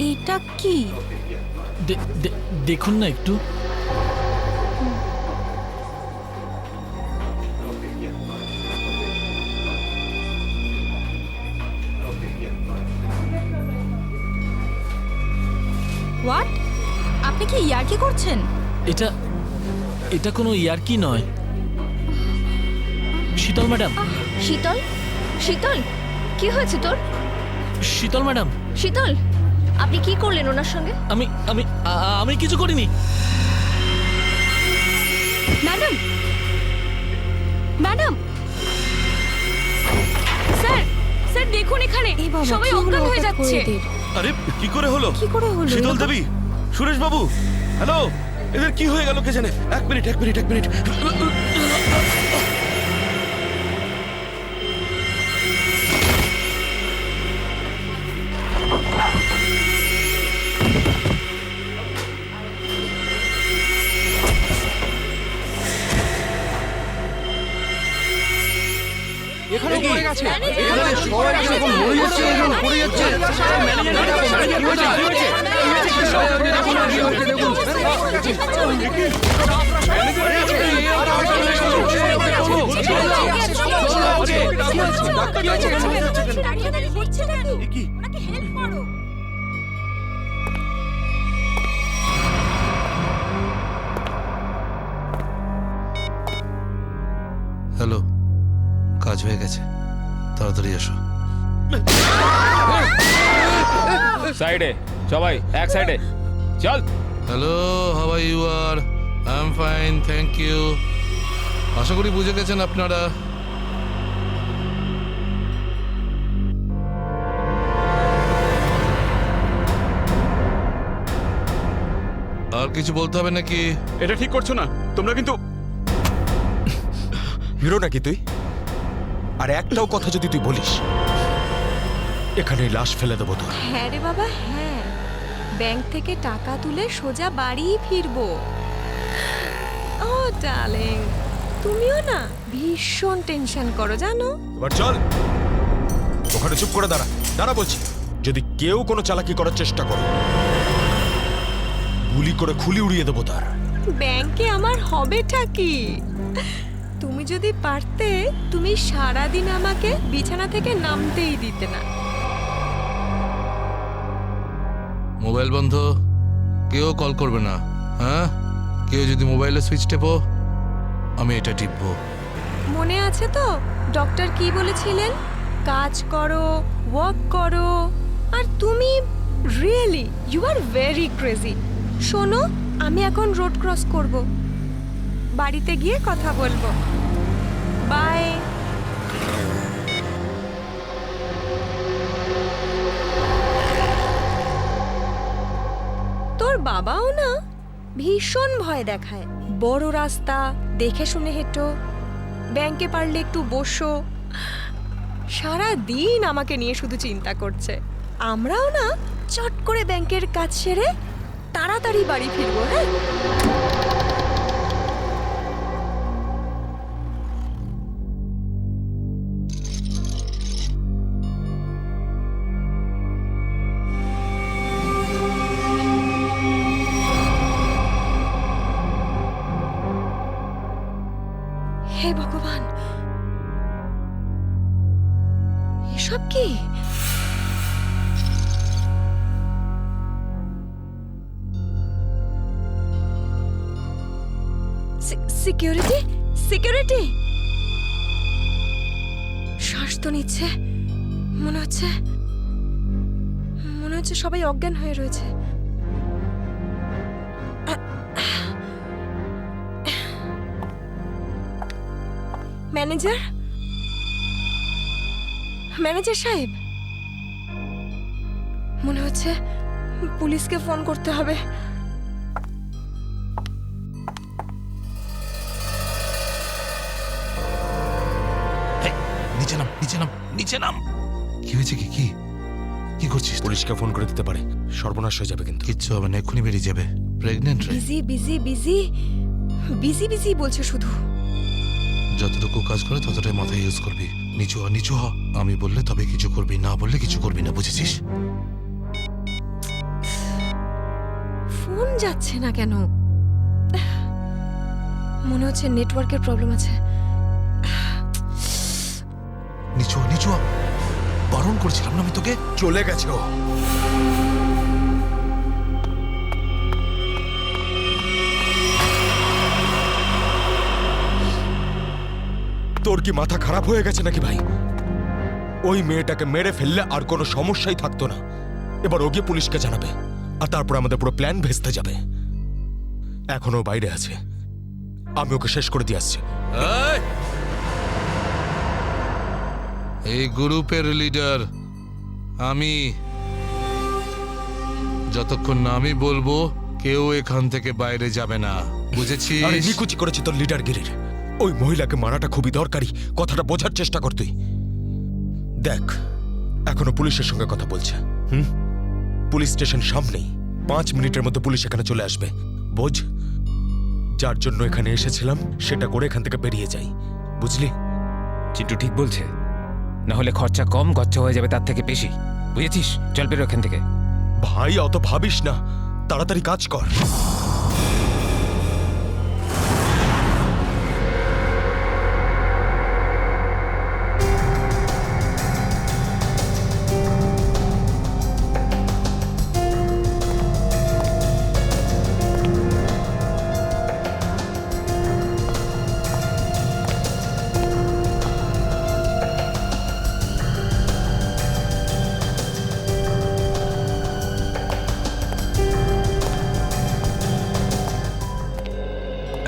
এটা কি? দেখুন না একটু। হোয়াট? আপনি কি ইয়ার্কি করছেন? এটা এটা কোনো ইয়ার্কি নয়। শীতল ম্যাডাম। শীতল, শীতল, কি হয়েছে তোর? শীতল ম্যাডাম। শীতল, আপনি কি করলেন ওনার সঙ্গে? আমি আমি আমি কিছু করিনি। ম্যাডাম, ম্যাডাম, স্যার, স্যার দেখুন এখানে সবাই অজ্ঞান হয়ে যাচ্ছে। আরে কি করে হলো? কি করে হলো? শীতল দেবী, সুরেশ বাবু, হ্যালো, এদের কি হয়ে গেল কে জানে? এক মিনিট। এখানে পড়ে গেছে, এখানে সবাই এরকম মরে যাচ্ছে, এরকম পড়ে যাচ্ছে। হ্যালো, কাজ হয়ে গেছে, তাড়াতাড়ি এসো। সাইডে সবাই, এক সাইডে চল। Hello, how are you? R I am fine, thank you. আশা করি বুঝে গেছেন আপনারা। আর কিছু বলতে হবে নাকি? এটা ঠিক করছো না তোমরা, কিন্তু হিরো নাকি তুই? আর একটাও কথা যদি তুই বলিস, এখানে লাশ ফেলে দেবো তোর। হ্যাঁ রে বাবা, হ্যাঁ, ব্যাংক থেকে টাকা তুলে সোজা বাড়ি ফিরবো। ও ডার্লিং, তুমিও না ভীষণ টেনশন করো জানো। এবার চল, ওখানে চুপ করে দাঁড়া বলছি। যদি কেউ কোনো চালাকি করার চেষ্টা করে, গুলি করে খুলি উড়িয়ে দেবো তার। ব্যাংকে আমার হবেটা কি? তুমি যদি পারতে, তুমি সারাদিন আমাকে বিছানা থেকে নামতেই দিতে না। মোবাইল বন্ধ, কেউ কল করবে না। হ্যাঁ, কেউ যদি মোবাইলে সুইচ টেপো, আমি এটা টিপবো। মনে আছে তো ডক্টর কি বলেছিলেন? কাজ করো, ওয়ার্ক করো। আর তুমি really you are very crazy. শোনো, আমি এখন রোড ক্রস করব, বাড়িতে গিয়ে কথা বলবো। বাই। তোর বাবাও না ভীষণ ভয় দেখায়। বড় রাস্তা দেখে শুনে হেঁটো, ব্যাংকে পারলে একটু বসো। সারা দিন আমাকে নিয়ে শুধু চিন্তা করছে। আমরাও না চট করে ব্যাংকের কাজ সেরে তাড়াতাড়ি বাড়ি ফিরবো। হ্যাঁ, হে ভগবান, এসব কি? Security, security. শ্বাস তো নিচ্ছে, মনে হচ্ছে সবাই অজ্ঞান হয়ে রয়েছে। ম্যানেজার, ম্যানেজার সাহেব, মনে হচ্ছে পুলিশকে ফোন করতে হবে। নিচে নাম, নিচে নাম, নিচে নাম। কি হয়েছে? কি কি করছিস? পুলিশকে ফোন করে দিতে পারে, সর্বনাশ হয়ে যাবে কিন্তু। কিচ্ছু হবে না, এক্ষুনি বেরিয়ে যাবে। প্রেগনেন্ট রে। Busy busy busy busy busy বলছে শুধু। যতটুকু কাজ করে ততটাই মাথায় ইউজ করবি। নিচু হ। আমি বললে তবে কিছু করবি, না বললে কিছু করবি না, বুঝেছিস? ফোন যাচ্ছে না কেন? মনে হচ্ছে নেটওয়ার্কের প্রবলেম আছে। নিচু নিচু, বারণ করেছিলাম না আমি তোকে। চলে গেছে ও। তোর কি মাথা খারাপ হয়ে গেছে নাকি ভাই? ওই মেয়েটাকে মেরে ফেললে আর কোনো সমস্যাই থাকতো না। এবার ও গিয়ে পুলিশকে জানাবে, আর তারপর আমাদের পুরো প্ল্যান ভেস্তে যাবে। এখনো বাইরে আছে, আমি ওকে শেষ করে দিয়ে আসছি। এই! এই গ্রুপের লিডার আমি। যতক্ষণ না আমি বলবো কেউ এখান থেকে বাইরে যাবে না, বুঝেছিস? আরে নিকুচি করেছি তোর লিডারগিরির। ওই মহিলাকে মারাটা খুবই দরকারি, কথাটা বোঝার চেষ্টা কর তুই। দেখ, এখনো পুলিশের সঙ্গে কথা বলছে। পুলিশ স্টেশন সামনেই, 5 মিনিটের মধ্যে পুলিশ এখানে চলে আসবে। বোঝ, যার জন্য এখানে এসেছিলাম সেটা করে এখান থেকে বেরিয়ে যাই, বুঝলি? চিন্টু ঠিক বলছে, না হলে খরচা কম খরচা হয়ে যাবে তার থেকে বেশি, বুঝেছিস? চল বেরো এখান থেকে। ভাই অত ভাবিস না, তাড়াতাড়ি কাজ কর।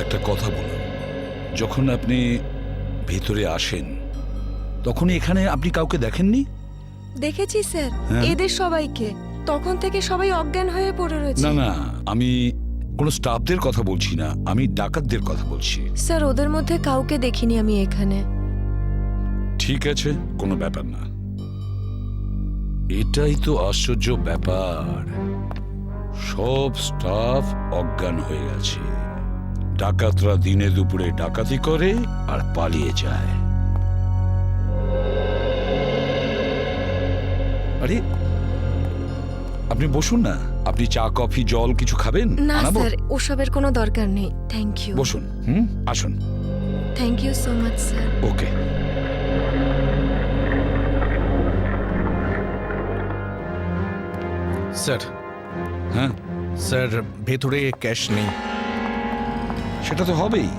একটা কথা বলুন, যখন আপনি ভিতরে আসেন তখন এখানে আপনি কাউকে দেখেননি? দেখেছি স্যার, হ্যাঁ? এদের সবাইকে। তখন থেকে সবাই অজ্ঞান হয়ে পড়ে রয়েছে। না না, আমি কোনো স্টাফদের কথা বলছি না, আমি ডাকাতদের কথা বলছি। স্যার, ওদের মধ্যে কাউকে দেখিনি আমি এখানে। ঠিক আছে, কোনো ব্যাপার না। এটাই তো আশ্চর্য ব্যাপার, সব স্টাফ অজ্ঞান হয়ে গেছে। ডাকাতরা দিনে দুপুরে ডাকাতি করে আর পালিয়ে যায়। আরে আপনি বসুন না, আপনি চা কফি জল কিছু খাবেন? না আনাবো? স্যার, ওসবের কোনো দরকার নেই। Thank you. বসুন, আসুন। Thank you so much sir. Okay. Sir, হ্যাঁ, স্যার ভেতরে ক্যাশ নেই। সেটা তো হবেই।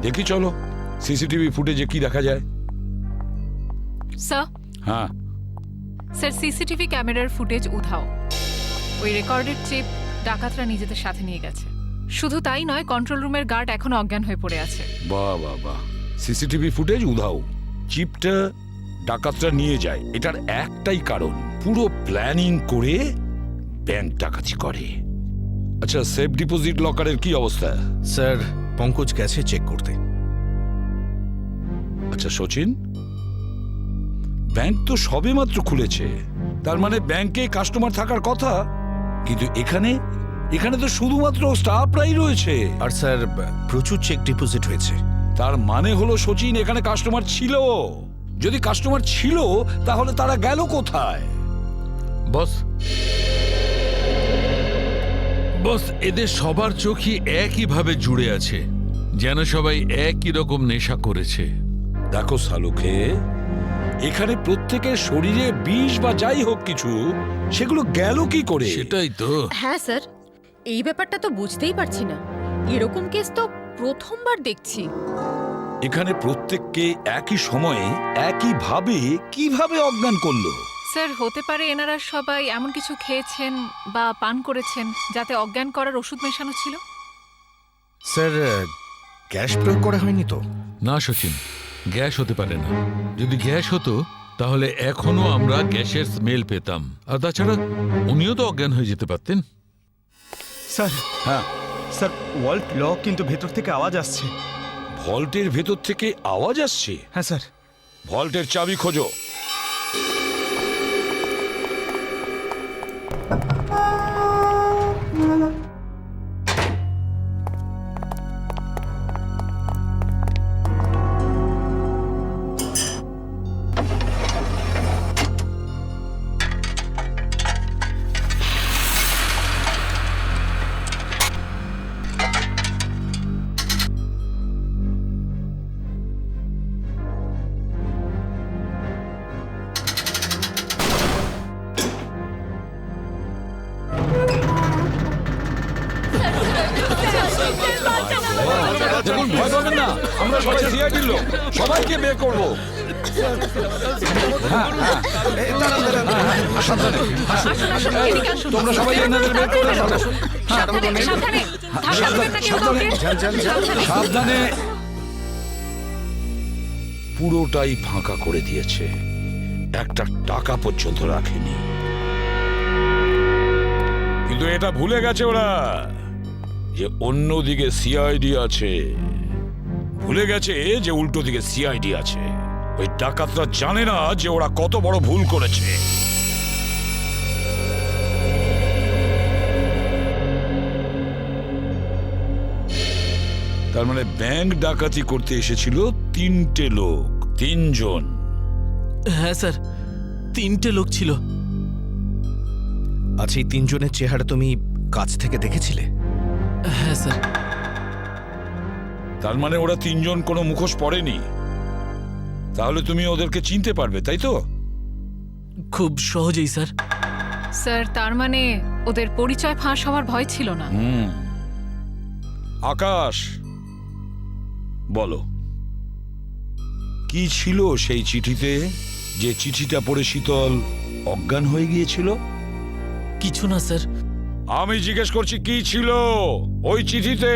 দেখি চলো সিসিটিভি ফুটেজে কি দেখা যায়। স্যার, হ্যাঁ, স্যার সিসিটিভি ক্যামেরার ফুটেজ উধাও। ওই রেকর্ডেড চিপ ডাকাতরা নিজেদের সাথে নিয়ে গেছে। শুধু তাই নয়, কন্ট্রোল রুমের গার্ড এখনো অজ্ঞান হয়ে পড়ে আছে। বাহ বাহ বাহ, সিসিটিভি ফুটেজ উধাও, চিপটা ডাকাতরা নিয়ে যায়, এটার একটাই কারণ, পুরো প্ল্যানিং করে ব্যাংক ডাকাতি করে। আচ্ছা, সেফ ডিপোজিট লকারের কি অবস্থা? স্যার, পঙ্কজ গেছে চেক করতে। আচ্ছা সচিন, ব্যাংক তো সবেমাত্র খুলেছে, তার মানে ব্যাংকে কাস্টমার থাকার কথা, কিন্তু এখানে এখানে তো শুধুমাত্র স্টাফরাই রয়েছে। আর স্যার, প্রচুর চেক ডিপোজিট হয়েছে। তার মানে হলো সচিন, এখানে কাস্টমার ছিল। যদি কাস্টমার ছিল তাহলে তারা গেল কোথায়? বস, বস, এদের সবার চোখই একইভাবে জুড়ে আছে, যেন সবাই একই রকম নেশা করেছে। দেখো সালুকে, এখানে প্রত্যেকের শরীরে বিষ বা যাই হোক কিছু, সেগুলো গেল কি করে? সেটাই তো। হ্যাঁ স্যার, এই ব্যাপারটা তো বুঝতেই পারছি না। এরকম কেস তো প্রথমবার দেখছি। এখানে প্রত্যেককে একই সময়ে একইভাবে কিভাবে অজ্ঞান করলো? স্যার, হতে পারে এনারা সবাই এমন কিছু খেয়েছেন বা পান করেছেন যাতে অজ্ঞান করার ওষুধ মেশানো ছিল। স্যার, গ্যাস প্রয়োগ করা হয়নি তো? না সচিন, গ্যাস হতে পারে না। যদি গ্যাস হতো তাহলে এখনো আমরা গ্যাসের স্মেল পেতাম। আর তাছাড়া উনিও তো অজ্ঞান হয়ে যেতে পারতেন। স্যার, হ্যাঁ স্যার, ওয়াল্ট লক, কিন্তু ভেতর থেকে আওয়াজ আসছে। ভল্টের ভেতর থেকে আওয়াজ আসছে? হ্যাঁ স্যার। ভল্টের চাবি খোঁজো। দেখুন ভয় পাবেন না, আমরা সবাই সিআইডির লোক, সবাইকে বের করবো। তোমরা সবাই এনাদের বের করে দাও। সাবধানে। পুরোটাই ফাঁকা করে দিয়েছে, একটা টাকা পর্যন্ত রাখেনি। কিন্তু এটা ভুলে গেছে ওরা যে অন্যদিকে সিআইডি আছে, ভুলে গেছে যে উল্টো দিকে সিআইডি আছে। ওই ডাকাতরা জানে না যে ওরা কত বড় ভুল করেছে। তার মানে ব্যাংক ডাকাতি করতে এসেছিল 3টে লোক, 3 জন। হ্যাঁ স্যার, 3টে লোক ছিল। আচ্ছা, এই 3 জনের চেহারা তুমি কাছ থেকে দেখেছিলে? হ্যাঁ স্যার। তার মানে ওরা 3 জন কোনো মুখোশ পরেনি। তাহলে তুমি ওদেরকে চিনতে পারবে, তাই তো? খুব সহজেই স্যার। স্যার, তার মানে ওদের পরিচয় ফাঁস হওয়ার ভয় ছিল না। আকাশ, বলো কি ছিল সেই চিঠিতে, যে চিঠিটা পড়ে শীতল অজ্ঞান হয়ে গিয়েছিল? কিছু না স্যার। আমি জিজ্ঞেস করছি কি ছিল ওই চিঠিতে?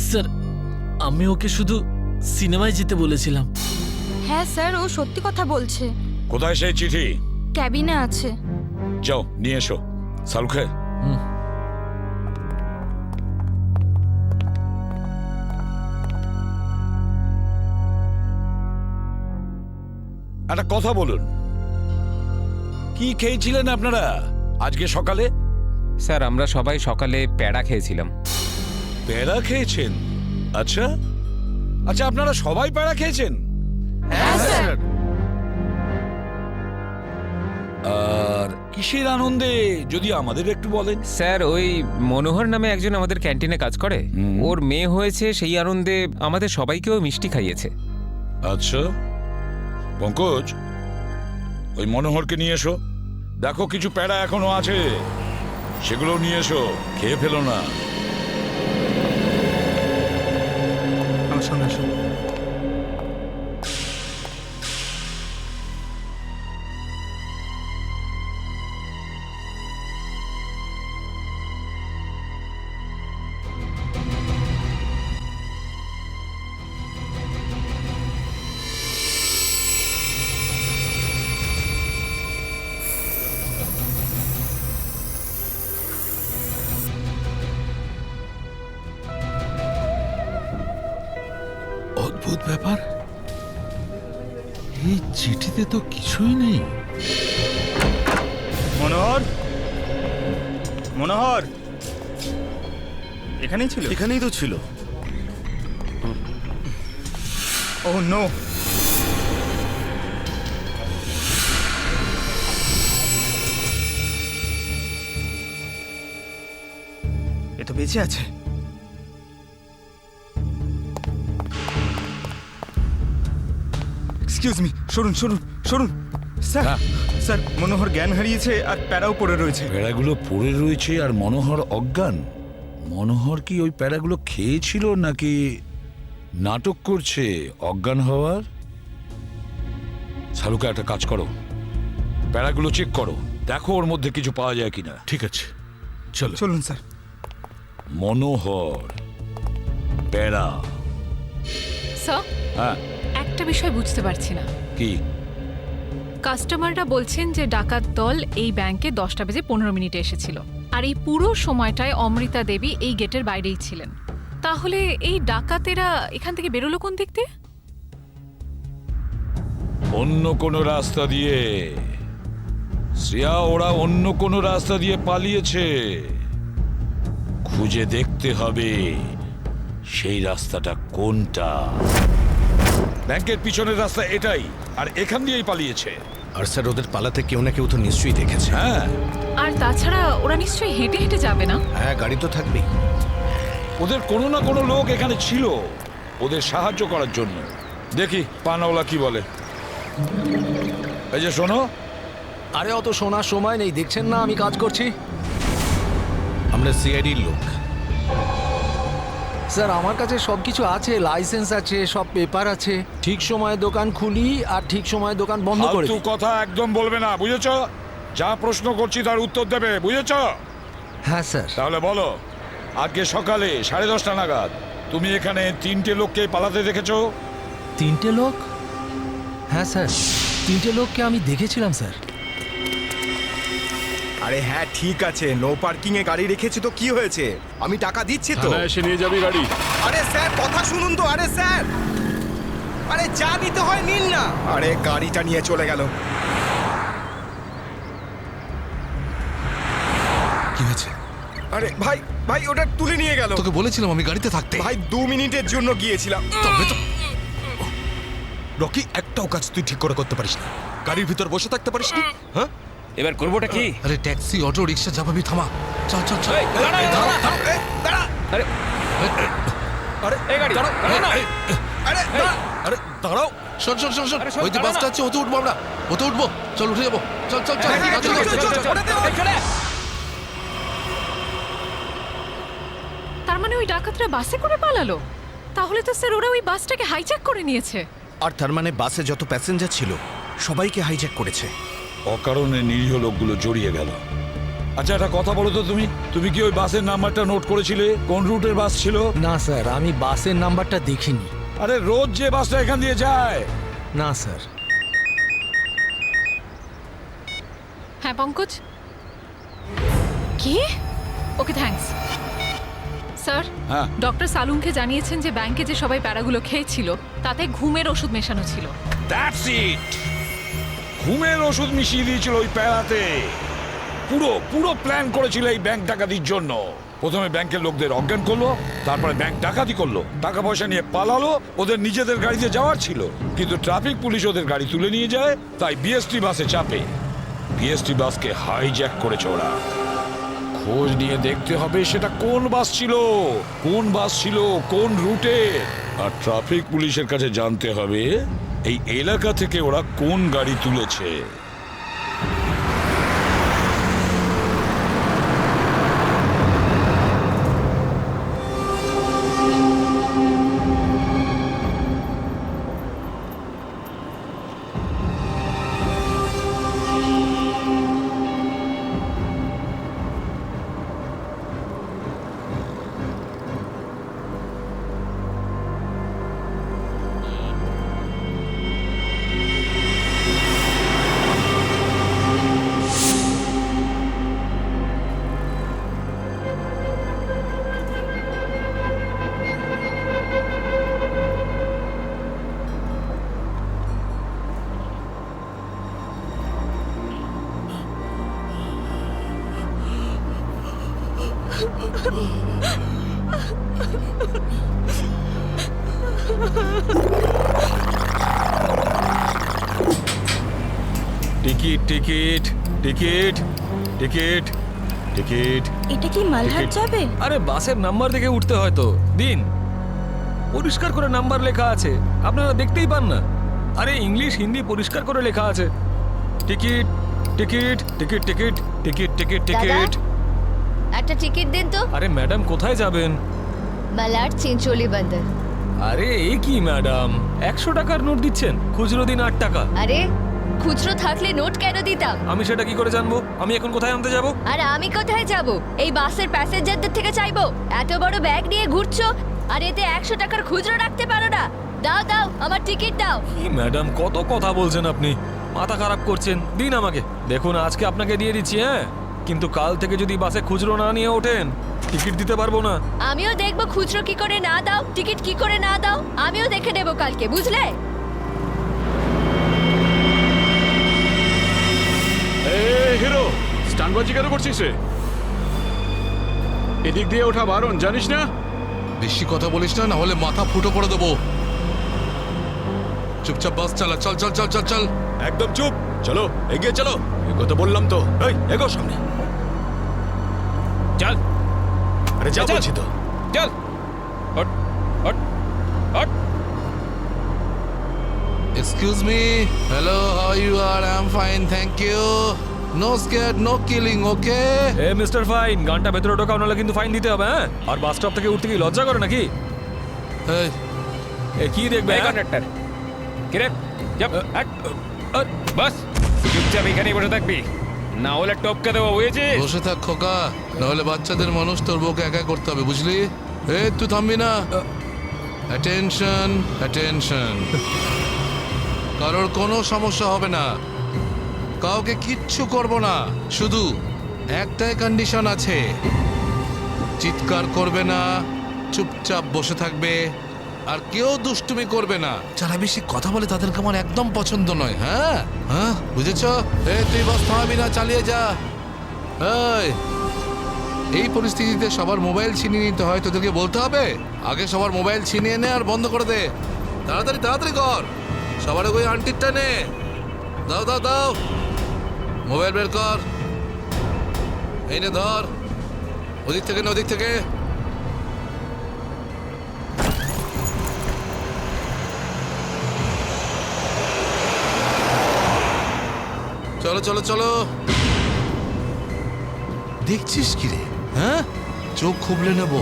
স্যার, আমি ওকে শুধু সিনেমায় যেতে বলেছিলাম। হ্যাঁ স্যার, ও সত্যি কথা বলছে। কোথায় সেই চিঠি? ক্যাবিনে আছে। যাও নিয়ে এসো। সালুখে, একটা কথা বলুন, কি খেয়েছিলেন আপনারা আজকে সকালে? স্যার, আমরা সবাই সকালে প্যাড়া খেয়েছিলাম। প্যাড়া খেয়েছেন? আচ্ছা আচ্ছা, আপনারা সবাই প্যাড়া খেয়েছেন? হ্যাঁ স্যার। আর কিসের আনন্দে যদি আমাদের একটু বলেন? স্যার, ওই মনোহর নামে একজন আমাদের ক্যান্টিনে কাজ করে, ওর মেয়ে হয়েছে, সেই আনন্দে আমাদের সবাইকেও মিষ্টি খাইয়েছে। আচ্ছা পঙ্কজ, ওই মনোহরকে নিয়ে এসো। দেখো কিছু প্যাড়া এখনো আছে, সেগুলো নিয়ে এসো, খেয়ে ফেলো না। আমার সঙ্গে আসো। অদ্ভুত ব্যাপার, এই চিঠিতে তো কিছুই নেই। মনোহর, মনোহর এখানেই ছিল? এখানেই তো ছিল। ও নো, এ তো বেঁচে আছে। এক্সকিউজ মি, সরুন সরুন সরুন। স্যার, স্যার মনোহর জ্ঞান হারিয়েছে আর প্যারাও পড়ে রয়েছে। প্যাড়াগুলো পড়ে রয়েছে আর মনোহর অজ্ঞান? মনোহর কি ওই প্যাড়াগুলো খেয়েছিল নাকি নাটক করছে অজ্ঞান হওয়ার? শালুকা, একটা কাজ করো, প্যাড়াগুলো চেক করো, দেখো ওর মধ্যে কিছু পাওয়া যায় কিনা। ঠিক আছে, চলো। চলুন স্যার। মনোহর, প্যাড়া। স্যার, হ্যাঁ, একটা বিষয় বুঝতে পারছি না। কি? কাস্টমাররা বলছেন যে ডাকাত দল এই ব্যাংকে 10:15 এসেছিল, আর এই পুরো সময়টায় অমৃতা দেবী এই গেটের বাইরেই ছিলেন। তাহলে এই ডাকাতেরা এখান থেকে বেরোলো কোন দিক দিয়ে? অন্য কোনো রাস্তা দিয়ে। শ্রেয়া, ওরা অন্য কোনো রাস্তা দিয়ে পালিয়েছে। খুঁজে দেখতে হবে সেই রাস্তাটা কোনটা। ব্যাংকের পিছনের রাস্তা এটাই, আর এখান দিয়েই পালিয়েছে। আর স্যার, ওদের পালাতে কেউ না কেউ তো নিশ্চয়ই দেখেছে। হ্যাঁ, আর তাছাড়া ওরা নিশ্চয়ই হেঁটে হেঁটে যাবে না? হ্যাঁ, গাড়ি তো থাকবেই। ওদের কোনো না কোনো লোক এখানে ছিল ওদের সাহায্য করার জন্য। দেখি পানাওয়ালা কি বলে। এই যে শোনো। আরে অত শোনার সময় নেই, দেখছেন না আমি কাজ করছি। আমরা সিআইডির লোক। স্যার আমার কাছে সবকিছু আছে, লাইসেন্স আছে, সব পেপার আছে। ঠিক সময়ে দোকান খুলি আর ঠিক সময়ে দোকান বন্ধ করে ফালতু দিই। কথা একদম বলবে না, বুঝেছো? যা প্রশ্ন করছি তার উত্তর দেবে, বুঝেছো? হ্যাঁ স্যার। তাহলে বলো, আজকে সকালে 10:30 নাগাদ তুমি এখানে 3টে লোককে পালাতে দেখেছো? 3টে লোক? হ্যাঁ স্যার, 3টে লোককে আমি দেখেছিলাম স্যার। আরে হ্যাঁ ঠিক আছে, নো পার্কিং এ গাড়ি রেখেছি তো কি হয়েছে? আমি টাকা দিচ্ছি তো। এসে নিয়ে যাবি গাড়ি। আরে স্যার কথা শুনুন তো, আরে স্যার, আরে যা নিতে হয় নিন না। আরে গাড়িটা নিয়ে চলে গেল। কি হয়েছে? আরে ভাই ভাই ওটা তুলে নিয়ে গেল। তোকে বলেছিলাম আমি গাড়িতে থাকতে। ভাই 2 মিনিটের জন্য গিয়েছিলাম। তবে তো রকি, একটাও কাজ তুই ঠিক করে করতে পারিস না। গাড়ির ভিতর বসে থাকতে পারিস না? হ্যাঁ, এবার করবোটা কি? আরে ট্যাক্সি, অটো, রিক্সা যা পাবি থামা। চল চল চল। আরে এই গাড়ি দাঁড়াও না। আরে দাঁড়াও। শোন শোন শোন শোন, আরে শোন, ওই যে দাঁড়া বাসটা না। আছে, ওতে উঠবো আমরা। ওতে উঠবো, চল উঠে যাবো। চল চল চল। তার মানে ওই ডাকাতরা বাসে করে পালালো? তাহলে তো স্যার ওরা ওই বাসটাকে হাইজ্যাক করে নিয়েছে। আর তার মানে বাসে যত প্যাসেঞ্জার ছিল সবাইকে হাইজ্যাক করেছে। অকারণে নিরীহ লোকগুলো জড়িয়ে গেল। আচ্ছা একটা কথা বলো তো, তুমি কি ওই বাসের নাম্বারটা নোট করেছিলে? কোন রুটের বাস ছিল? না স্যার, আমি বাসের নাম্বারটা দেখিনি। আরে রোজ যে বাসটা এখান দিয়ে যায়। না স্যার। হ্যাঁ পঙ্কজ, কি? Okay thanks sir. হ্যাঁ। ডক্টর সালুমকে জানিয়েছেন যে ব্যাংকে যে সবাই প্যারাগুলো খেয়েছিল তাতে ঘুমের ওষুধ মেশানো ছিল। That's it. ঘুমের ওষুধ মিশিয়ে দিয়েছিল ওই প্যারাতে। পুরো পুরো প্ল্যান করেছিল এই ব্যাংক ডাকাতির জন্য। প্রথমে ব্যাংকের লোকদের অজ্ঞান করলো, তারপরে ব্যাংক ডাকাতি করলো, টাকা পয়সা নিয়ে পালালো। ওদের নিজেদের গাড়িতে যাওয়ার ছিল, কিন্তু ট্রাফিক পুলিশ ওদের গাড়ি তুলে নিয়ে যায়, তাই বিএসটি বাসে চাপে। বিএসটি বাসকে হাইজ্যাক করেছে ওরা। খোঁজ নিয়ে দেখতে হবে সেটা কোন বাস ছিল, কোন রুটে। আর ট্রাফিক পুলিশের কাছে জানতে হবে এই এলাকা থেকে ওরা কোন গাড়ি তুলেছে। Ticket ticket ticket ticket ticket. এটা কি মালহাট যাবে? আরে বাসের নাম্বার দেখে উঠতে হয় তো। দিন, পরিষ্কার করে নাম্বার লেখা আছে, আপনারা দেখতেই পান না? আরে ইংলিশ হিন্দি পরিষ্কার করে লেখা আছে। Ticket ticket ticket ticket ticket ticket ticket. একটা টিকিট দিন তো। আরে ম্যাডাম কোথায় যাবেন? মালাড চিনচোলি বন্দর। আরে এ কি ম্যাডাম, 100 টাকার নোট দিচ্ছেন, খুচরো দিন 8 টাকা। আরে খুচরো থাকলে নোট কেন দিতাম? আমি সেটা কি করে জানবো? আমি এখন কোথায় আনতে যাব? আর আমি কোথায় যাব? এই বাসের প্যাসেঞ্জারদের থেকে চাইবো? এত বড় ব্যাগ নিয়ে ঘুরছো আর এতে 100 টাকার খুচরো রাখতে পারো না? দাও দাও, আমার টিকিট দাও। কি ম্যাডাম, কত কথা বলছেন আপনি, মাথা খারাপ করছেন। দিন আমাকে। দেখুন আজকে আপনাকে দিয়ে দিচ্ছি, হ্যাঁ, কিন্তু কাল থেকে যদি বাসে খুচরো না নিয়ে ওঠেন টিকিট দিতে পারবো না। আমিও দেখবো খুচরো কি করে না দাও, টিকিট কি করে না দাও, আমিও দেখে নেবো কালকে, বুঝলে? হিরো, স্টানবাজি কেন করছিস রে? এদিক দিয়ে ওঠা বারণ, জানিস না? বেশি কথা বলিস না, না হলে মাথা ফুটো করে দেবো। চুপচাপ বাস চালা। চল চল চল চল চল। একদম চুপ। চলো এগিয়ে চলো। এগোতে বললাম তো। এই এগো সামনে। চল। আরে যা বলছি তো। চল। Hot hot hot. Excuse me. Hello, how you R? I am fine, thank you. No scare no killing, okay? এ মিস্টার ফাইন, গানটা ভেতরে ঢোকাও, নাহলে কিন্তু ফাইন দিতে হবে, হ্যাঁ? আর বাস স্টপ থেকে উঠতে কি লজ্জা করে নাকি? এই এ কি দেখবে এই কন্ডাক্টর কিরে যাব বাস চুপচাপ এখানেই বসে থাকবি, না হলে টপকে দেবো, বুঝেছিস? বসে থাক খোকা, নাহলে বাচ্চাদের মানুষ তোর বউকে একা করতে হবে, বুঝলি? এই তুই থামবি না। অ্যাটেনশন অ্যাটেনশন, কারোর কোনো সমস্যা হবে না, কাউকে কিচ্ছু করব না, শুধু একটাই কন্ডিশন আছে, চিৎকার করবে না, চুপচাপ বসে থাকবে, আর কেউ দুষ্টুমি করবে না। যারা বেশি কথা বলে তাদেরকে আমার একদম পছন্দ নয়। হ্যাঁ হ্যাঁ, বুঝেছ? তুই বাস থামাবি না, চালিয়ে যা। এই পরিস্থিতিতে সবার মোবাইল ছিনিয়ে নিতে হয়, তোদেরকে বলতে হবে? আগে সবার মোবাইল ছিনিয়ে নে আর বন্ধ করে দে, তাড়াতাড়ি তাড়াতাড়ি কর। সবার ওই আন্টিরটা নে, দাও দাও দাও, মোবাইল বের কর, এই নে ধর, ওদিক থেকে না ওদিক থেকে। চলো চলো চলো। দেখছিস কি রে? হ্যাঁ, চোখ খুবলে নেব।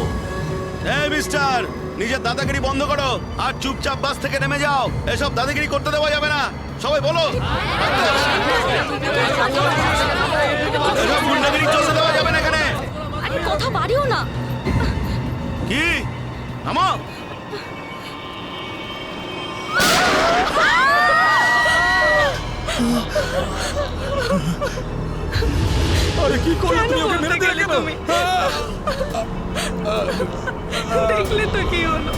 এই মিস্টার, নিজের দাদাগিরি বন্ধ করো আর চুপচাপ বাস থেকে নেমে যাও। এসব দাদাগিরি করতে দেওয়া যাবে না, সবাই বলো। এসব গুন্ডাগিরি চলতে দেওয়া যাবে না এখানে। আরে কথা বাড়িও না। কি নামো। আরে কি করলে তুমি? ওকে মেরে দিলে কেন? দেখলে তো কি হলো।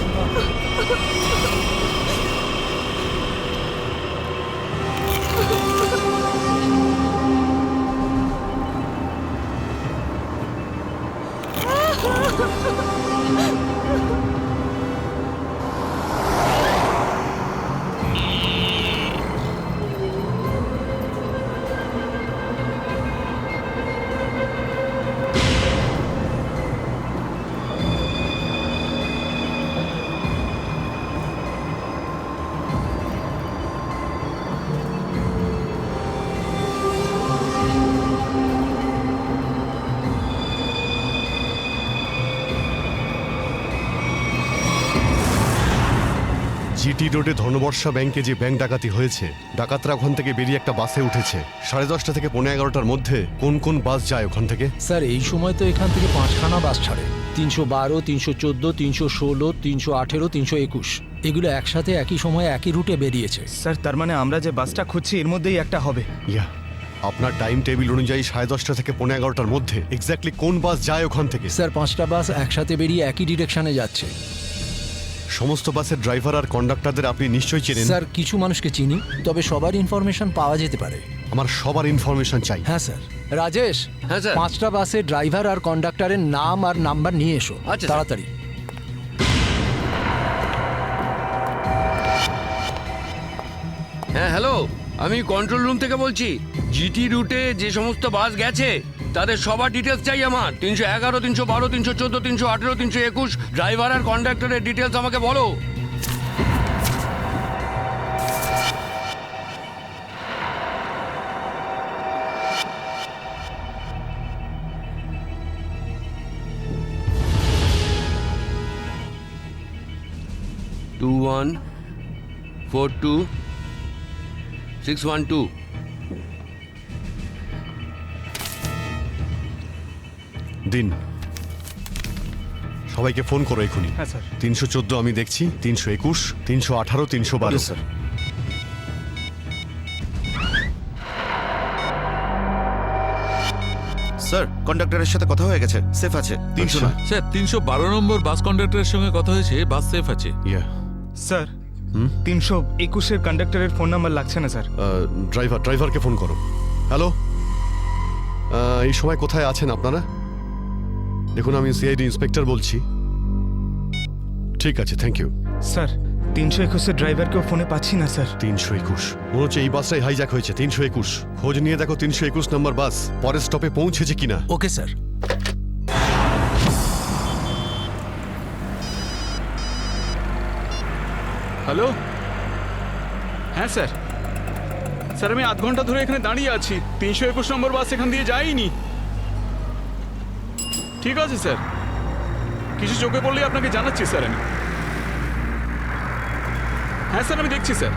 জিটি রোডে ধনবর্ষা ব্যাংকে যে ব্যাংক ডাকাতি হয়েছে, ডাকাতরা ওখান থেকে বেরিয়ে একটা বাসে উঠেছে। 10:30 থেকে 11:15টার মধ্যে কোন কোন বাস যায় ওখান থেকে? স্যার এই সময় তো এখান থেকে 5খানা বাস ছাড়ে, 312, 314, 316, 318, 321। এগুলো একসাথে একই সময়ে একই রুটে বেরিয়েছে। স্যার তার মানে আমরা যে বাসটা খুঁজছি এর মধ্যেই একটা হবে। ইয়া, আপনার টাইম টেবিল অনুযায়ী 10:30 থেকে 11:15টার মধ্যে এক্স্যাক্টলি কোন বাস যায় ওখান থেকে? স্যার 5টা বাস একসাথে বেরিয়ে একই ডিরেকশনে যাচ্ছে। সমস্ত বাসের ড্রাইভার আর কন্ডাক্টরদের আপনি নিশ্চয়ই চেনেন? স্যার কিছু মানুষকে চিনি, তবে সবার ইনফরমেশন পাওয়া যেতে পারে। আমার সবার ইনফরমেশন চাই। হ্যাঁ স্যার। রাজেশ, হ্যাঁ স্যার। 5টা বাসের ড্রাইভার আর কন্ডাক্টরের নাম আর নাম্বার নিয়ে এসো আচ্ছা, তাড়াতাড়ি। হ্যাঁ হ্যালো, আমি কন্ট্রোল রুম থেকে বলছি। জিটি রুটে যে সমস্ত বাস গেছে তাদের সবার ডিটেলস চাই আমার। 311, 312, 314, 318, 321 ড্রাইভার আর কন্ডাক্টরের ডিটেলস আমাকে বলো। টু 1 4 2 6 1 2। দিন, সবাইকে ফোন করো এখুনি। হ্যাঁ স্যার। 314 আমি দেখছি, 321, 318, 312। স্যার। স্যার, কন্ডাক্টরের সাথে কথা হয়ে গেছে, সেফ আছে। 300 না। স্যার 312 নম্বর বাস কন্ডাক্টরের সঙ্গে কথা হয়েছে, বাস সেফ আছে। স্যার 321-এর কন্ডাক্টরের ফোন নাম্বার লাগছে না স্যার। ড্রাইভারকে ফোন করো। হ্যালো, এই সময় কোথায় আছেন আপনারা? দেখুন, আমি সিআইডি ইন্সপেক্টর বলছি। ঠিক আছে, থ্যাংক ইউ। স্যার 321-এর ড্রাইভারকেও ফোনে পাচ্ছি না স্যার। 321 মনে হচ্ছে এই বাসটাই হাইজ্যাক হয়েছে। 321 খোঁজ নিয়ে দেখো 321 নম্বর বাস পরের স্টপে পৌঁছেছে কিনা। Okay sir. হ্যালো, হ্যাঁ স্যার। স্যার আমি আধ ঘন্টা ধরে এখানে দাঁড়িয়ে আছি, 321 নম্বর বাস এখান দিয়ে যায়নি। ঠিক আছে স্যার, কিছু চোখে পড়লেই আপনাকে জানাচ্ছি স্যার আমি। হ্যাঁ স্যার আমি দেখছি স্যার।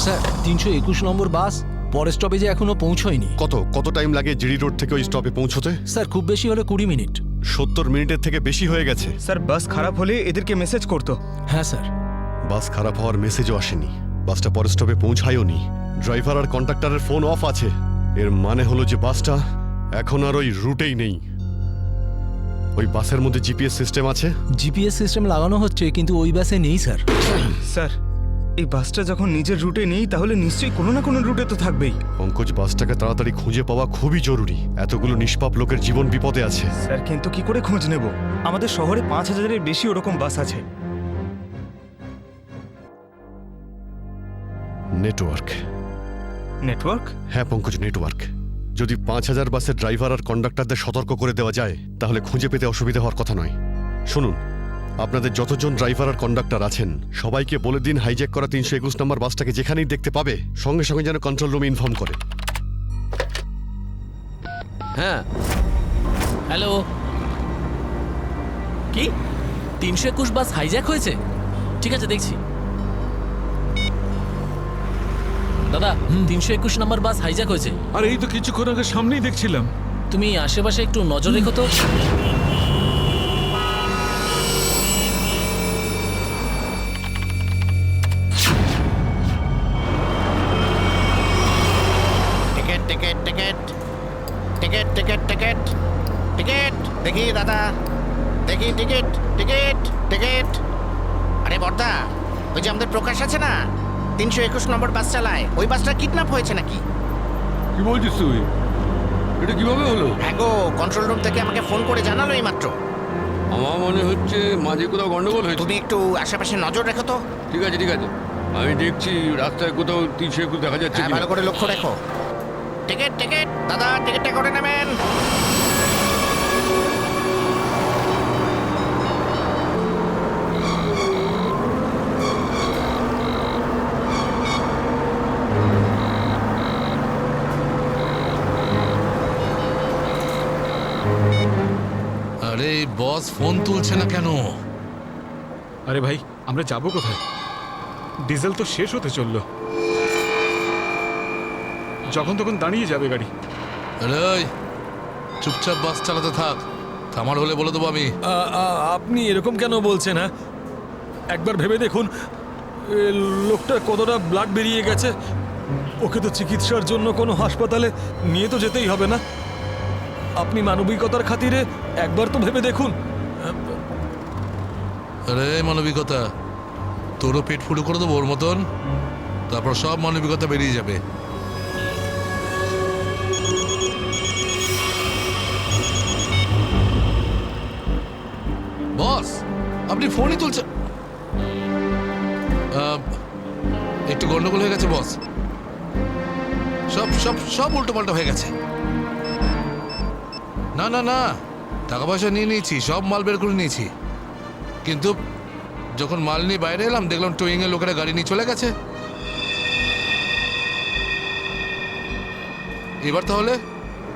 স্যার 321 নম্বর বাস পরের স্টপেজে এখনো পৌঁছয়নি। কত টাইম লাগে জিডি রোড থেকে ওই স্টপে পৌঁছতে? স্যার খুব বেশি হলে 20 মিনিট। 70 মিনিটের থেকে বেশি হয়ে গেছে। স্যার বাস খারাপ হলে এদেরকে মেসেজ করতো। হ্যাঁ স্যার। বাস খারাপ হওয়ার মেসেজও আসেনি, বাসটা পরের স্টপে পৌঁছায়ও নি, ড্রাইভার আর কন্ডাক্টরের ফোন অফ আছে। এর মানে হলো যে বাসটা এখন আর ওই রুটেই নেই। ওই বাসের মধ্যে জিপিএস সিস্টেম আছে? জিপিএস সিস্টেম লাগানো হচ্ছে কিন্তু ওই বাসে নেই স্যার। স্যার এই বাসটা যখন নিজের রুটে নেই তাহলে নিশ্চয়ই কোনো না কোনো রুটে তো থাকবেই। পঙ্কজ, বাসটাকে তাড়াতাড়ি খুঁজে পাওয়া খুবই জরুরি, এতগুলো নিষ্পাপ লোকের জীবন বিপদে আছে। স্যার কিন্তু কি করে খোঁজ নেব? আমাদের শহরে 5000-এর বেশি ওরকম বাস আছে। নেটওয়ার্ক। নেটওয়ার্ক? হ্যাঁ পঙ্কজ, নেটওয়ার্ক। যদি 5000 বাসের ড্রাইভার আর কন্ডাক্টরদের সতর্ক করে দেওয়া যায় তাহলে খুঁজে পেতে অসুবিধা হওয়ার কথা নয়। শুনুন, আপনাদের যতজন ড্রাইভার আর কন্ডাক্টর আছেন সবাইকে বলে দিন হাইজ্যাক করা 321 নম্বর বাসটাকে যেখানেই দেখতে পাবে সঙ্গে সঙ্গে যেন কন্ট্রোল রুমে ইনফর্ম করে। হ্যাঁ হ্যালো, কি 321 বাস হাইজ্যাক হয়েছে? ঠিক আছে দেখছি। দাদা 321 নম্বর বাস হাইজ্যাক হয়েছে। আর এই তো কিছুক্ষণ আগে সামনেই দেখছিলাম। তুমি আশেপাশে একটু নজর রেখো তো। Ticket ticket ticket ticket ticket ticket ticket দেখি দাদা, দেখি টিকিট টিকিট টিকিট। আরে বর্দা, ওই যে আমাদের প্রকাশ আছে না, 321 নম্বর বাস চালায়, ওই বাসটা কিডন্যাপ হয়েছে নাকি? কি বলছিস তুই? এটা কিভাবে হলো? হ্যাঁ গো, কন্ট্রোল রুম থেকে আমাকে ফোন করে জানালো এই মাত্র। আমার মনে হচ্ছে মাঝে কোথাও গন্ডগোল হয়েছে। তুমি একটু আশেপাশে নজর রেখো তো। ঠিক আছে ঠিক আছে, আমি দেখছি রাস্তায় কোথাও 321 দেখা যাচ্ছে হ্যাঁ, কিনা। ভালো করে লক্ষ্য রেখো। টিকিট টিকিট দাদা, টিকিটটা করে নেবেন। আরে বস ফোন তুলছে না কেন? আরে ভাই আমরা যাব কোথায়? ডিজেল তো শেষ হতে চললো, যখন তখন দাঁড়িয়ে যাবে গাড়ি। আরে ওই, চুপচাপ বাস চালাতে থাক, থামার হলে বলে দেবো আমি। আপনি এরকম কেন বলছেন? হ্যাঁ একবার ভেবে দেখুন, লোকটা কতটা ব্লাড বেরিয়ে গেছে। ওকে তো চিকিৎসার জন্য কোনো হাসপাতালে নিয়ে তো যেতেই হবে না? আপনি মানবিকতার খাতিরে একবার তো ভেবে দেখুন। আরে মানবিকতা, তোরও পেট ফুটো করে দেবো ওর মতন, তারপর সব মানবিকতা বেরিয়ে যাবে। বস আপনি ফোনই তুলছেন? একটু গন্ডগোল হয়ে গেছে বস, সব সব সব উল্টো পাল্টা হয়ে গেছে। না না না, টাকা পয়সা নিয়ে নিয়েছি, সব মাল বের করে নিয়েছি, কিন্তু যখন মাল নিয়ে বাইরে এলাম দেখলাম টোয়িং এর লোকেরা গাড়ি নিয়ে চলে গেছে। এবার তাহলে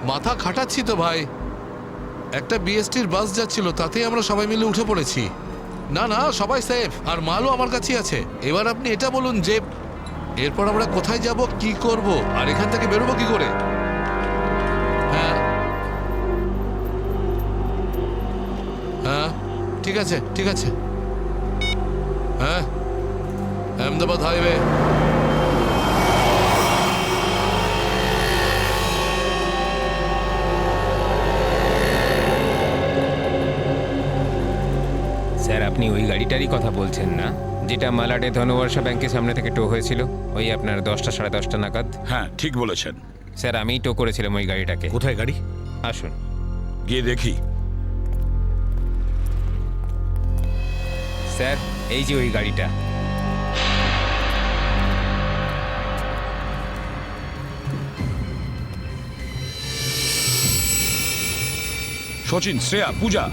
মাথা খাটাচ্ছি তো ভাই। একটা বিএসটির বাস যাচ্ছিল, তাতেই আমরা সবাই মিলে উঠে পড়েছি। না না, সবাই সেফ, আর মালও আমার কাছেই আছে। এবার আপনি এটা বলুন যে এরপর আমরা কোথায় যাব, কি করব, আর এখান থেকে বেরোবো কি করে? হ্যাঁ হ্যাঁ ঠিক আছে ঠিক আছে। হ্যাঁ আহমেদাবাদ হাইওয়ে। স্যার আপনি ওই গাড়িটারই কথা বলছেন না, যেটা মালাডে ধনবর্ষা ব্যাংকের সামনে থেকে টো হয়েছিল ওই আপনার 10টা সাড়ে 10টা নাগাদ? হ্যাঁ ঠিক বলেছেন স্যার, আমিই টো করেছিলাম ওই গাড়িটাকে। কোথায় গাড়ি? আসুন গিয়ে দেখি। স্যার এই যে ওই গাড়িটা। সচিন, শ্রেয়া, পূজা,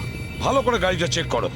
ভালো করে গাড়িটা চেক করো।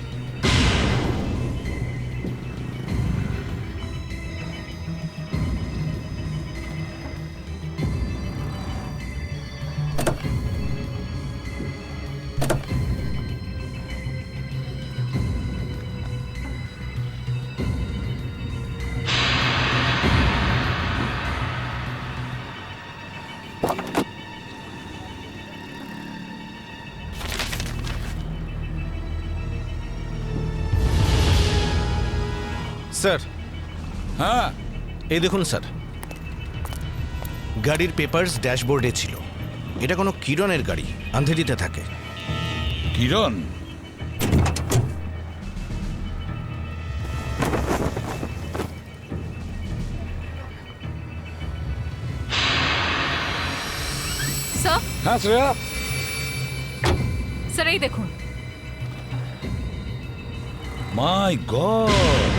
স্যার। হ্যাঁ, এই দেখুন স্যার, গাড়ির পেপারস ড্যাশবোর্ডে ছিল। এটা কোনো কিরণের গাড়ি, আন্ধেরিতে থাকে। কিরণ? স্যার, হ্যাঁ শ্রেয়া। স্যার এই দেখুন। মাই গড,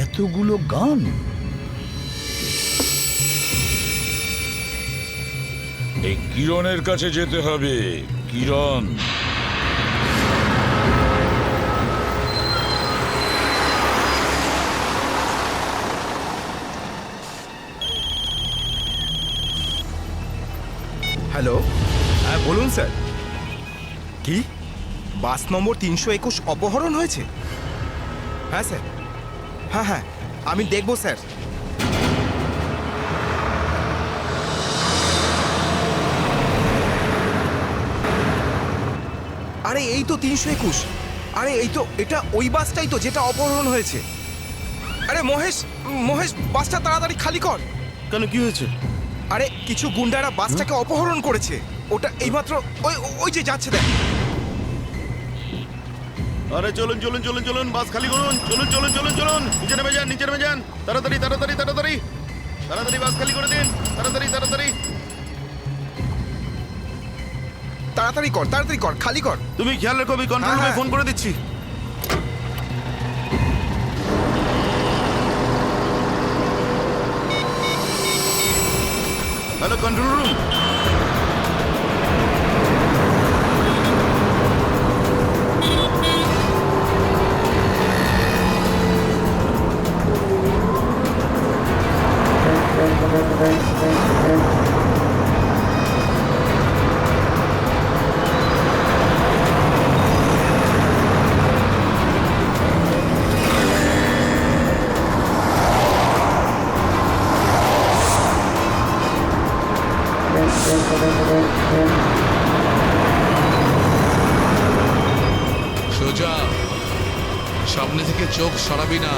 এতগুলো গান! এই কিরণের কাছে যেতে হবে। কিরণ, হ্যালো, হ্যাঁ বলুন স্যার। কি বাস নম্বর 321 অপহরণ হয়েছে? হ্যাঁ স্যার, হ্যাঁ হ্যাঁ আমি দেখব স্যার। আরে এই তো 321। আরে এই তো, এটা ওই বাসটাই তো যেটা অপহরণ হয়েছে। আরে মহেশ, মহেশ বাসটা তাড়াতাড়ি খালি কর। কেন, কি হয়েছে? আরে কিছু গুন্ডারা বাসটাকে অপহরণ করেছে। ওটা এইমাত্র ওই ওই যে যাচ্ছে দেখ। আরে চলুন চলুন চলুন চলুন, বাস খালি করুন। চলুন চলুন চলুন চলুন, নিচে নেমে যান, নিচে নেমে যান। তাড়াতাড়ি তাড়াতাড়ি তাড়াতাড়ি তাড়াতাড়ি বাস খালি করে দিন। তাড়াতাড়ি তাড়াতাড়ি তাড়াতাড়ি কর, খালি কর। তুমি খেয়াল রেখো, আমি কন্ট্রোল রুমে ফোন করে দিচ্ছি। Hello control room. সোজা সামনে থেকে চোখ সরাবি না,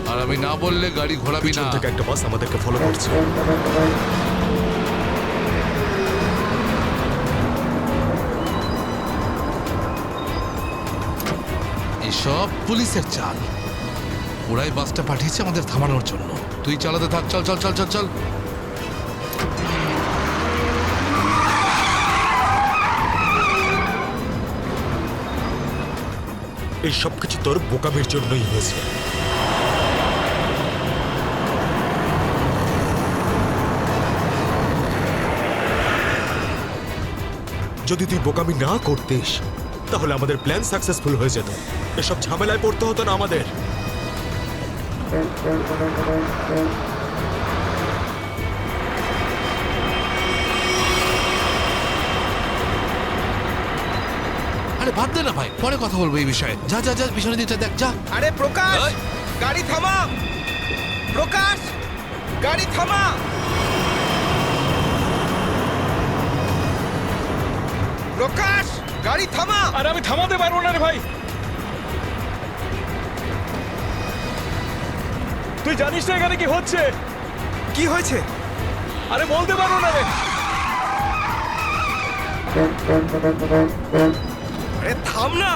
আর আমি না বললে গাড়ি ঘোরাবি না। থেকে একটা বাস আমাদেরকে ফলো করছে। এসব পুলিশের চাল। ওরাই বাসটা পাঠিয়েছে আমাদের থামানোর জন্য। তুই চালাতে থাক, চল চল চল চল চল। এই সব কিছু তোর বোকামির জন্যই হয়েছে। যদি তুই বোকামি না করতিস তাহলে আমাদের প্ল্যান সাকসেসফুল হয়ে যেত। এসব ঝামেলায় পড়তে হতো না আমাদের। আরে বাদ দে না ভাই, পরে কথা বলবো এই বিষয়ে। যা যা যা, পিছনে দিকটা দেখ, যা। আরে প্রকাশ, গাড়ি থামা। প্রকাশ, গাড়ি থামা। প্রকাশ, গাড়ি থামা। আরে আমি থামাতে পারবো না রে ভাই। তুই জানিস না এখানে কি হচ্ছে? কি হয়েছে? আরে বলতে পারবো না রে। আরে থাম না।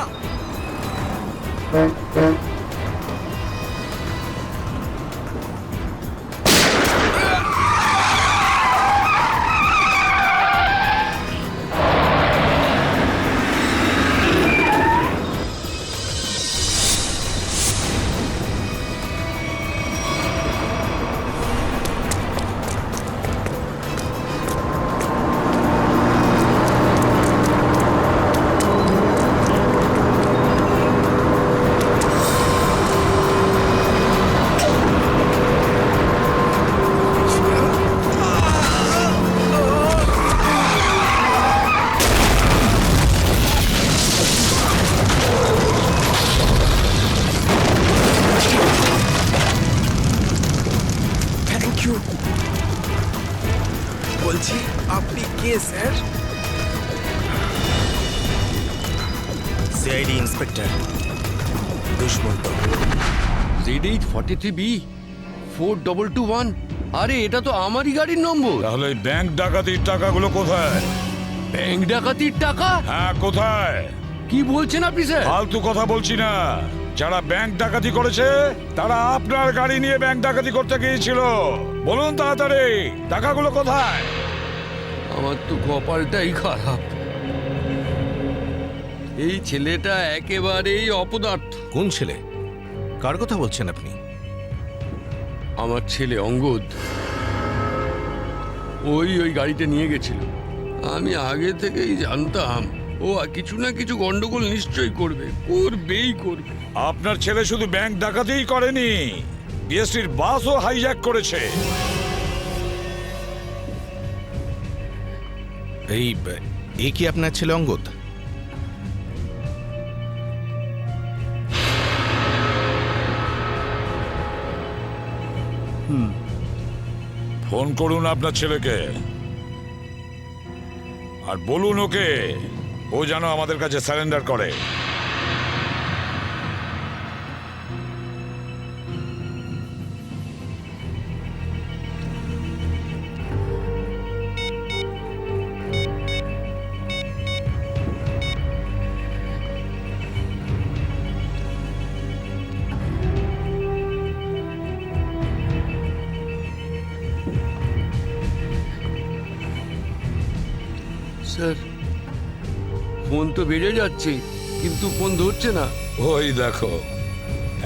বলছি আপনি কে sir? CID inspector Dushmanta. Z843B 4221। আরে এটা তো আমারই গাড়ির নম্বর। তাহলে ব্যাংক ডাকাতির টাকাগুলো কোথায়? ব্যাংক ডাকাতির টাকা? হ্যাঁ, কোথায়? কি বলছেন আপনি স্যার? ফালতু কথা বলছি না। যারা ব্যাংক ডাকাতি করেছে তারা আপনার গাড়ি নিয়ে ব্যাংক ডাকাতি করতে গিয়েছিল। বলুন তাড়াতাড়ি, টাকাগুলো কোথায়? আমার তো কপালটাই খারাপ। এই ছেলেটা একেবারেই অপদার্থ। কোন ছেলে? কার কথা বলছেন আপনি? আমার ছেলে অঙ্গদ। ওই গাড়িটা নিয়ে গেছিল। আমি আগে থেকেই জানতাম ও কিছু না কিছু গন্ডগোল নিশ্চয়ই করবে, করবেই করবে। আপনার ছেলে শুধু ব্যাংক ডাকাতিই করেনি, বিএসটির বাসও হাইজ্যাক করেছে। এই কি আপনার ছেলে অঙ্গদ? ফোন করুন আপনার ছেলেকে আর বলুন ওকে ও যেন আমাদের কাছে সারেন্ডার করে। স্যার, ফোন তো বেজে যাচ্ছে কিন্তু ফোন ধরছে না। ওই দেখো,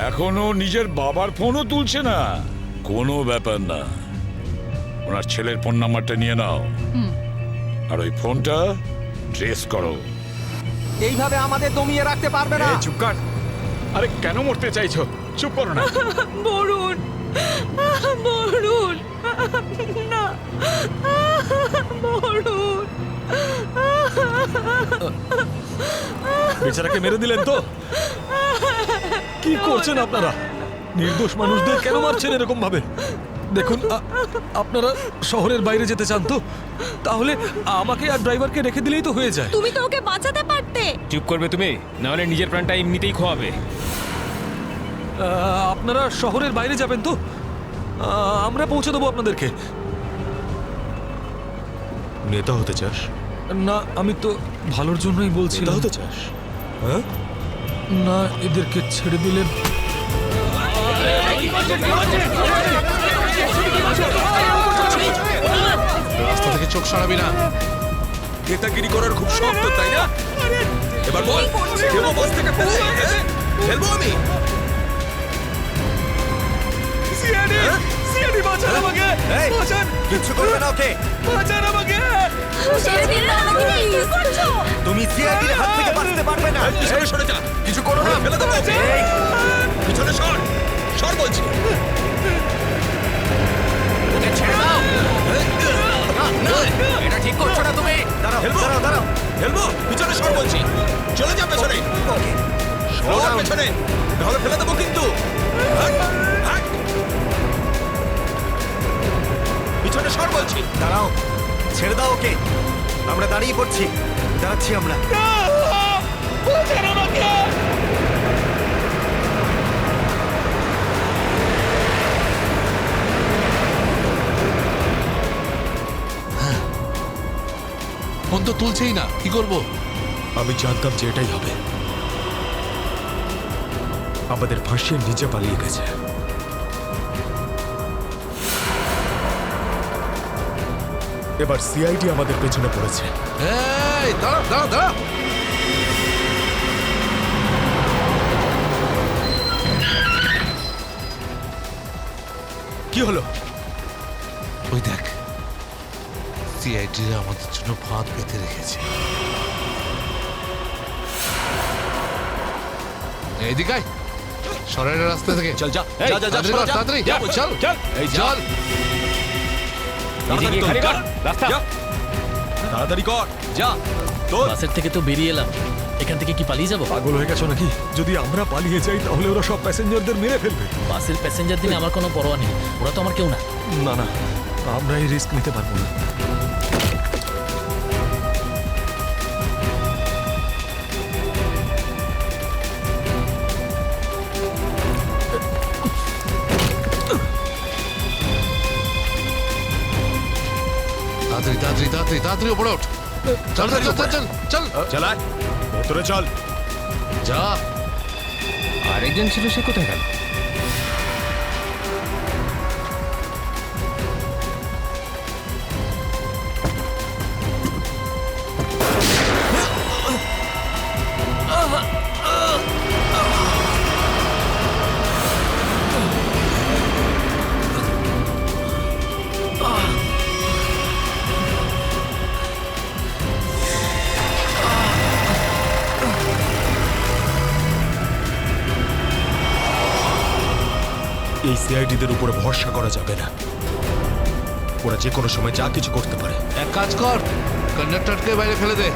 এখনো নিজের বাবার ফোনও তুলছে না। কোনো ব্যাপার না, ওনার ছেলের ফোন নাম্বারটা নিয়ে নাও আর ওই ফোনটা ট্রেস করো। এইভাবে আমাদের দমিয়ে রাখতে পারবে না। চুপ কর। আরে কেন মরতে চাইছো? চুপ করো না। বরুণ, বরুণ, না, বরুণ। বেচারাকে মেরে দিলেন তো? কি করছেন আপনারা? নির্দোষ মানুষদের কেন মারছেন এরকম ভাবে? দেখুন, আপনারা শহরের বাইরে যেতে চান তো তাহলে আমাকে আর ড্রাইভারকে রেখে দিলেই তো হয়ে যায়। তুমি তো ওকে বাঁচাতে পারতে। চুপ করবে তুমি, না হলে নিজের প্রাণটা এমনিতেই খোয়াবে। আপনারা শহরের বাইরে যাবেন তো? আমরা পৌঁছে দেবো আপনাদেরকে। নেতা হতে চাস? না, আমি তো ভালোর জন্যই বলছি। নেতা হতে চাস? হ্যাঁ, না, এদেরকে ছেড়ে দিলেন। রাস্তা থেকে চোখ সরাবি না। নেতাগিরি করার খুব শখ তো, তাই না? এবার বল, ফেলবো বাস থেকে ফেলে? ফেলবো আমি? সিআইডি বাঁচান আমাকে! বাঁচান! কিচ্ছু করবে না ওকে। বাঁচান আমাকে! তুমি সিআইডির হাত থেকে বাঁচতে পারবে না। পিছনে সরে যা, কিছু করো না, ফেলে দেবো। পিছনে সর, সর বলছি। ওকে ছেড়ে দাও। না, এটা ঠিক করছো না তুমি। দাঁড়াও, দাঁড়াও, দাঁড়াও। ফেলবো, পিছনে সর বলছি। চলে যা পেছনে, সর পেছনে, নাহলে ফেলে দেবো কিন্তু। পিছনে সর বলছি। দাঁড়াও, ছেড়ে দাও ওকে। আমরা দাঁড়িয়ে পড়ছি, দাঁড়াচ্ছি আমরা। ফোন তো তুলছেই না, কি করবো? আমি জানতাম যে এটাই হবে। আমাদের ফাঁসিয়ে নিচে পালিয়ে গেছে। এবার সিআইডি আমাদের পেছনে পড়েছে। এই দাঁড়া দাঁড়া দাঁড়া। কি হলো? ওই দেখ, সিআইডি আমাদের জন্য ফাঁদ পেতে রেখেছে। এইদিকে আয়, সরের রাস্তা থেকে। চল যা, যা, যা, যা, তাড়াতাড়ি কর, তাড়াতাড়ি চল চল। এই চল তাড়াতাড়ি কর, যা। বাসের থেকে তো বেরিয়ে এলাম, এখান থেকে কি পালিয়ে যাবো? পাগল হয়ে গেছো নাকি? যদি আমরা পালিয়ে যাই তাহলে ওরা সব প্যাসেঞ্জারদের মেরে ফেলবে। বাসের প্যাসেঞ্জার দিনে আমার কোনো পরোয়া নেই, ওরা তো আমার কেউ না। না না, আমরা এই রিস্ক নিতে পারবো না। তাড়াতাড়ি তাড়াতাড়ি তাড়াতাড়ি তাড়াতাড়ি উপরে ওঠ চল চল চল চল চল চালায় ভেতরে চল যা আরেকজন ছিল, সে কোথায় গেল? এই সিআইডিদের উপরে ভরসা করা যাবে না, ওরা যে কোনো সময় যা কিছু করতে পারে। এক কাজ কর, কন্ডাক্টরকে বাইরে ফেলে দে।